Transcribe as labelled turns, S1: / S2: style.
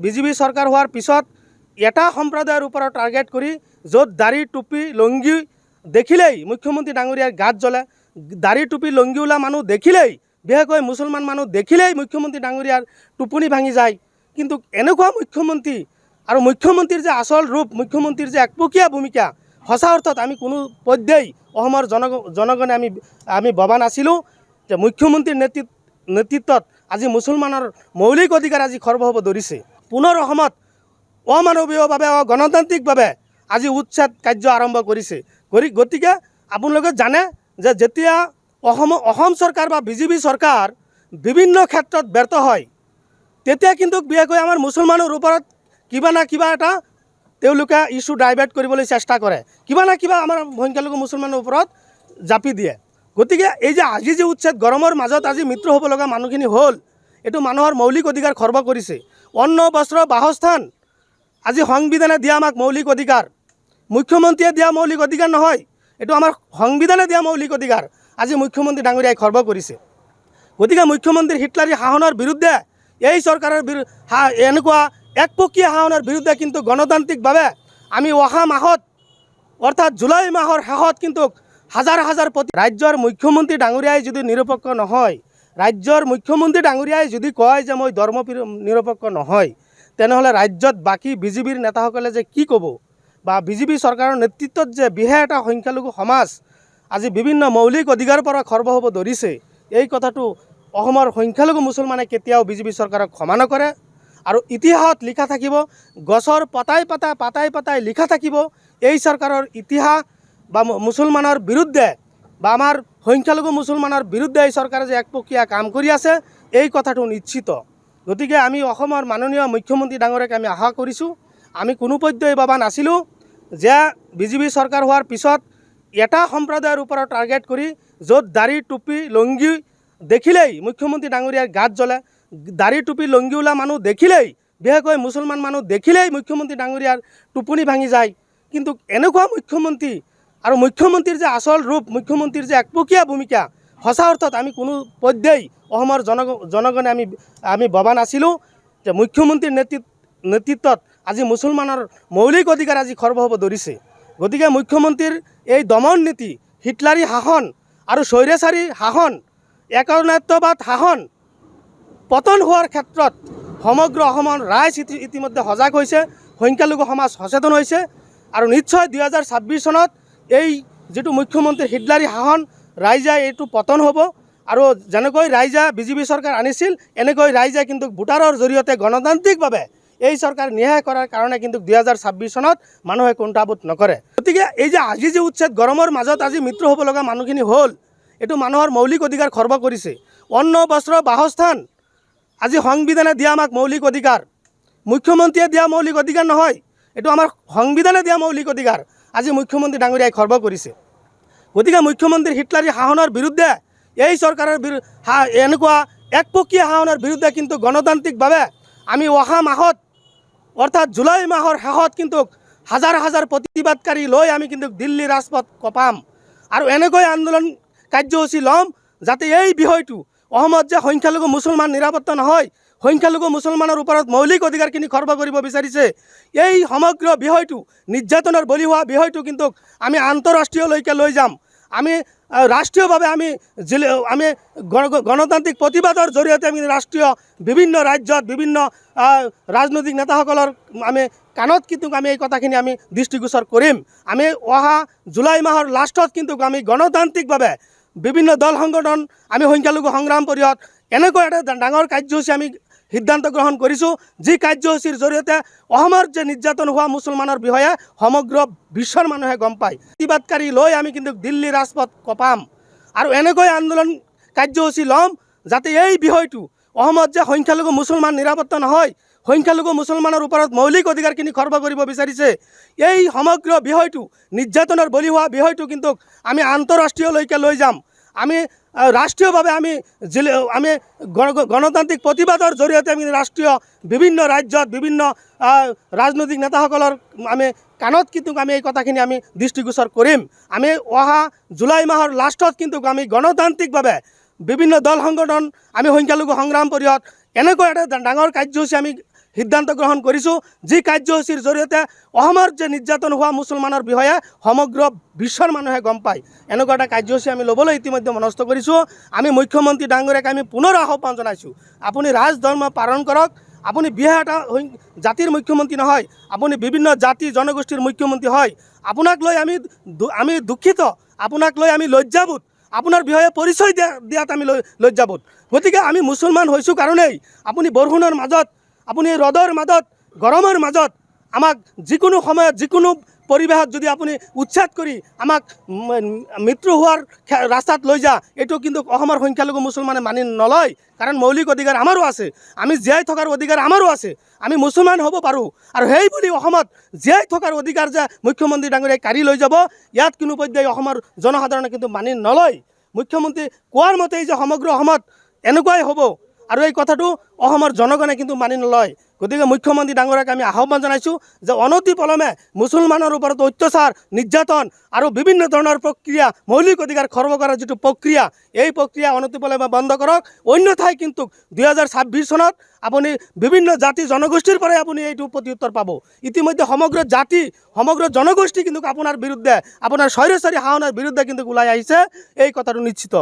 S1: BJP চৰকাৰ হোৱাৰ পিছত এটা সম্প্ৰদায়ৰ ওপৰত টাৰ্গেট কৰি য'ত দাড়ি টুপি লুংগি দেখিলেই মুখ্যমন্ত্ৰী ডাঙৰীয়াৰ গাত জ্বলে, দাড়ি টুপি লুংগিওলা মানুহ দেখিলেই, বিশেষকৈ মুছলমান মানুহ দেখিলেই মুখ্যমন্ত্ৰী ডাঙৰীয়াৰ টোপনি ভাঙি যায়। কিন্তু এনেকুৱা মুখ্যমন্ত্ৰী আৰু মুখ্যমন্ত্ৰীৰ যে আচল ৰূপ, মুখ্যমন্ত্ৰীৰ যে একপকীয়া ভূমিকা, সঁচা অৰ্থত আমি কোনো পৰ্যায় অসমৰ জনগণে আমি ভবা নাছিলোঁ যে মুখ্যমন্ত্ৰীৰ নেতৃত্বত আজি মুছলমানৰ মৌলিক অধিকাৰ আজি খৰ্ব হ'ব ধৰিছে। পুনৰ অসমত অমানৱীয়ভাৱে গণতান্ত্ৰিকভাৱে আজি উচ্ছেদ কাৰ্য আৰম্ভ কৰিছে। গতিকে আপোনালোকে জানে যে যেতিয়া অসম চৰকাৰ বা বিজেপি চৰকাৰ বিভিন্ন ক্ষেত্ৰত ব্যৰ্থ হয়, তেতিয়া কিন্তু বিশেষকৈ আমাৰ মুছলমানৰ ওপৰত কিবা না কিবা এটা তেওঁলোকে ইছ্যু ডাইভাৰ্ট কৰিবলৈ চেষ্টা কৰে, কিবা না কিবা আমাৰ সংখ্যালঘু মুছলমানৰ ওপৰত জাপি দিয়ে। গতিকে এই যে আজি যে উচ্ছেদ, গৰমৰ মাজত আজি মৃত্যু হ'ব লগা মানুহখিনি হ'ল, এইটো মানুহৰ মৌলিক অধিকাৰ খৰ্ব কৰিছে। অন্ন বস্ত্ৰ বাসস্থান আজি সংবিধানে দিয়া আমাক মৌলিক অধিকাৰ, মুখ্যমন্ত্ৰীয়ে দিয়া মৌলিক অধিকাৰ নহয়, এইটো আমাৰ সংবিধানে দিয়া মৌলিক অধিকাৰ আজি মুখ্যমন্ত্ৰী ডাঙৰীয়াই খৰ্ব কৰিছে। গতিকে মুখ্যমন্ত্ৰীৰ হিটলাৰী শাসনৰ বিৰুদ্ধে, এই চৰকাৰৰ এনেকুৱা একপকীয়া শাসনৰ বিৰুদ্ধে কিন্তু গণতান্ত্ৰিকভাৱে আমি অহা মাহত অৰ্থাৎ জুলাই মাহৰ শেষত কিন্তু হাজাৰ হাজাৰ ৰাজ্যৰ মুখ্যমন্ত্ৰী ডাঙৰীয়াই যদি নিৰপেক্ষ নহয়, ৰাজ্যৰ মুখ্যমন্ত্ৰী ডাঙৰীয়াই যদি কয় যে মই ধৰ্ম নিৰপেক্ষ নহয়, তেনেহ'লে ৰাজ্যত বাকী বিজেপিৰ নেতাসকলে যে কি ক'ব, বা বিজেপি চৰকাৰৰ নেতৃত্বত যে বিশেষ এটা সংখ্যালঘু সমাজ আজি বিভিন্ন মৌলিক অধিকাৰৰ পৰা খৰ্ব হ'ব ধৰিছে, এই কথাটো অসমৰ সংখ্যালঘু মুছলমানে কেতিয়াও বিজেপি চৰকাৰক ক্ষমা নকৰে। আৰু ইতিহাসত লিখা থাকিব, গছৰ পাতাই পাতাই লিখা থাকিব, এই চৰকাৰৰ ইতিহাস বা মুছলমানৰ বিৰুদ্ধে বা আমাৰ সংখ্যালঘু মুছলমানৰ বিৰুদ্ধে এই চৰকাৰে যে একপকীয়া কাম কৰি আছে, এই কথাটো নিশ্চিত। গতিকে আমি অসমৰ মাননীয় মুখ্যমন্ত্ৰী ডাঙৰীয়াক আমি আশা কৰিছোঁ, আমি কোনো পৰ্যায় ভবা নাছিলোঁ যে বিজেপি চৰকাৰ হোৱাৰ পিছত এটা সম্প্ৰদায়ৰ ওপৰত টাৰ্গেট কৰি য'ত দাড়ি টুপি লুংগি দেখিলেই মুখ্যমন্ত্ৰী ডাঙৰীয়াৰ গাত জ্বলে, দাড়ি টুপি লুংগিওলা মানুহ দেখিলেই, বিশেষকৈ মুছলমান মানুহ দেখিলেই মুখ্যমন্ত্ৰী ডাঙৰীয়াৰ টোপনি ভাঙি যায়। কিন্তু এনেকুৱা মুখ্যমন্ত্ৰী আৰু মুখ্যমন্ত্ৰীৰ যে আচল ৰূপ, মুখ্যমন্ত্ৰীৰ যে একপকীয়া ভূমিকা, সঁচা অৰ্থত আমি কোনো পৰ্যায় অসমৰ জনগণে আমি ভবা নাছিলোঁ যে মুখ্যমন্ত্ৰীৰ নেতৃত্বত আজি মুছলমানৰ মৌলিক অধিকাৰ আজি খৰ্ব হ'ব ধৰিছে। গতিকে মুখ্যমন্ত্ৰীৰ এই দমন নীতি, হিটলাৰী শাসন আৰু স্বৈৰাচাৰী শাসন, একনায়ত্ববাদ শাসন পতন হোৱাৰ ক্ষেত্ৰত সমগ্ৰ অসমৰ ৰাইজ ইতিমধ্যে সজাগ হৈছে, সংখ্যালঘু সমাজ সচেতন হৈছে। আৰু নিশ্চয় 2026 চনত এই যিটো মুখ্যমন্ত্ৰীৰ হিটলাৰী শাসন, ৰাইজে এইটো পতন হ'ব। আৰু যেনেকৈ ৰাইজে বিজেপি চৰকাৰ আনিছিল, এনেকৈ ৰাইজে কিন্তু ভোটাৰৰ জৰিয়তে গণতান্ত্ৰিকভাৱে এই চৰকাৰ নিয়াই কৰাৰ কাৰণে কিন্তু 2026 চনত মানুহে কুণ্ঠাবোধ নকৰে। গতিকে এই যে আজি যে উচ্ছেদ, গৰমৰ মাজত আজি মৃত্যু হ'ব লগা মানুহখিনি হ'ল, এইটো মানুহৰ মৌলিক অধিকাৰ খৰ্ব কৰিছে। অন্ন বস্ত্ৰ বাসস্থান আজি সংবিধানে দিয়া আমাক মৌলিক অধিকাৰ, মুখ্যমন্ত্ৰীয়ে দিয়া মৌলিক অধিকাৰ নহয়, এইটো আমাৰ সংবিধানে দিয়া মৌলিক অধিকাৰ আজি মুখ্যমন্ত্ৰী ডাঙৰীয়াই খৰ্ব কৰিছে। গতিকে মুখ্যমন্ত্ৰীৰ হিটলাৰী শাসনৰ বিৰুদ্ধে, এই চৰকাৰৰ এনেকুৱা একপকীয়া শাসনৰ বিৰুদ্ধে কিন্তু গণতান্ত্ৰিকভাৱে আমি অহা মাহত অৰ্থাৎ জুলাই মাহৰ শেষত কিন্তু হাজাৰ হাজাৰ প্ৰতিবাদকাৰী লৈ আমি কিন্তু দিল্লী ৰাজপথ কঁপাম আৰু এনেকৈ আন্দোলন কাৰ্যসূচী ল'ম যাতে এই বিষয়টো অসমত যে সংখ্যালঘু মুছলমান নিৰাপত্তা নহয়, সংখ্যালঘু মুছলমানৰ ওপৰত মৌলিক অধিকাৰখিনি খৰ্ব কৰিব বিচাৰিছে, এই সমগ্ৰ বিষয়টো, নিৰ্যাতনৰ বলি হোৱা বিষয়টো কিন্তু আমি আন্তঃৰাষ্ট্ৰীয়লৈকে লৈ যাম। আমি ৰাষ্ট্ৰীয়ভাৱে আমি গণতান্ত্ৰিক প্ৰতিবাদৰ জৰিয়তে আমি ৰাষ্ট্ৰীয় বিভিন্ন ৰাজ্যত বিভিন্ন ৰাজনৈতিক নেতাসকলৰ আমি কাণত কিন্তু আমি এই কথাখিনি আমি দৃষ্টিগোচৰ কৰিম। আমি অহা জুলাই মাহৰ লাষ্টত কিন্তু আমি গণতান্ত্ৰিকভাৱে বিভিন্ন দল সংগঠন, আমি সংখ্যালঘু সংগ্ৰাম পৰিষদ এনেকৈ এটা ডাঙৰ কাৰ্যসূচী আমি সিদ্ধান্ত গ্ৰহণ কৰিছোঁ, যি কাৰ্যসূচীৰ জৰিয়তে অসমৰ যে নিৰ্যাতন হোৱা মুছলমানৰ বিষয়ে সমগ্ৰ বিশ্বৰ মানুহে গম পায়। প্ৰতিবাদকাৰী লৈ আমি কিন্তু দিল্লী ৰাজপথ কঁপাম আৰু এনেকৈ আন্দোলন কাৰ্যসূচী ল'ম যাতে এই বিষয়টো অসমত যে সংখ্যালঘু মুছলমান নিৰাপত্তা নহয়, সংখ্যালঘু মুছলমানৰ ওপৰত মৌলিক অধিকাৰখিনি খৰ্ব কৰিব বিচাৰিছে, এই সমগ্ৰ বিষয়টো, নিৰ্যাতনৰ বলি হোৱা বিষয়টো কিন্তু আমি আন্তঃৰাষ্ট্ৰীয়লৈকে লৈ যাম। আমি ৰাষ্ট্ৰীয়ভাৱে আমি গণতান্ত্ৰিক প্ৰতিবাদৰ জৰিয়তে আমি ৰাষ্ট্ৰীয় বিভিন্ন ৰাজ্যত বিভিন্ন ৰাজনৈতিক নেতাসকলৰ আমি কাণত কিন্তু আমি এই কথাখিনি আমি দৃষ্টিগোচৰ কৰিম। আমি অহা জুলাই মাহৰ লাষ্টত কিন্তু আমি গণতান্ত্ৰিকভাৱে বিভিন্ন দল সংগঠন, আমি সংখ্যালঘু সংগ্ৰাম পৰিষদ এনেকৈ এটা ডাঙৰ কাৰ্যসূচী আমি সিদ্ধান্ত গ্ৰহণ কৰিছোঁ, যি কাৰ্যসূচীৰ জৰিয়তে অসমৰ যে নিৰ্যাতন হোৱা মুছলমানৰ বিষয়ে সমগ্ৰ বিশ্বৰ মানুহে গম পায়, এনেকুৱা এটা কাৰ্যসূচী আমি ল'বলৈ ইতিমধ্যে মনস্থ কৰিছোঁ। আমি মুখ্যমন্ত্ৰী ডাঙৰীয়াক আমি পুনৰ আহ্বান জনাইছোঁ, আপুনি ৰাজ ধৰ্ম পালন কৰক। আপুনি বিহাৰ এটা জাতিৰ মুখ্যমন্ত্ৰী নহয়, আপুনি বিভিন্ন জাতি জনগোষ্ঠীৰ মুখ্যমন্ত্ৰী হয়। আপোনাক লৈ আমি দুখিত, আপোনাক লৈ আমি লজ্জাবোধ, আপোনাৰ বিষয়ে পৰিচয় দিয়াত আমি লজ্জাবোধ। গতিকে আমি মুছলমান হৈছোঁ কাৰণেই আপুনি বৰষুণৰ মাজত, আপুনি ৰ'দৰ মাজত, গৰমৰ মাজত আমাক যিকোনো সময়ত যিকোনো পৰিৱেশত যদি আপুনি উচ্ছেদ কৰি আমাক মৃত্যু হোৱাৰ ৰাস্তাত লৈ যা, এইটো কিন্তু অসমৰ সংখ্যালঘু মুছলমানে মানি নলয়। কাৰণ মৌলিক অধিকাৰ আমাৰো আছে, আমি জীয়াই থকাৰ অধিকাৰ আমাৰো আছে, আমি মুছলমান হ'ব পাৰোঁ। আৰু সেই বুলি অসমত জীয়াই থকাৰ অধিকাৰ যে মুখ্যমন্ত্ৰী ডাঙৰীয়াই কাঢ়ি লৈ যাব, ইয়াত কোনো পৰ্যায়ে অসমৰ জনসাধাৰণে কিন্তু মানি নলয়। মুখ্যমন্ত্ৰী কোৱাৰ মতেই যে সমগ্ৰ অসমত এনেকুৱাই হ'ব, আৰু এই কথাটো অসমৰ জনগণে কিন্তু মানি নলয়। গতিকে মুখ্যমন্ত্ৰী ডাঙৰীয়াক আমি আহ্বান জনাইছোঁ যে অনতি পলমে মুছলমানৰ ওপৰত অত্যাচাৰ, নিৰ্যাতন আৰু বিভিন্ন ধৰণৰ প্ৰক্ৰিয়া, মৌলিক অধিকাৰ খৰ্ব কৰাৰ যিটো প্ৰক্ৰিয়া, এই প্ৰক্ৰিয়া অনতি পলমে বন্ধ কৰক। অন্যথাই কিন্তু 2026 চনত আপুনি বিভিন্ন জাতি জনগোষ্ঠীৰ পৰাই আপুনি এইটো প্ৰত্যুত্তৰ পাব। ইতিমধ্যে সমগ্ৰ জাতি, সমগ্ৰ জনগোষ্ঠী কিন্তু আপোনাৰ বিৰুদ্ধে, আপোনাৰ স্বৈৰচাৰী শাসনৰ বিৰুদ্ধে কিন্তু ওলাই আহিছে, এই কথাটো নিশ্চিত।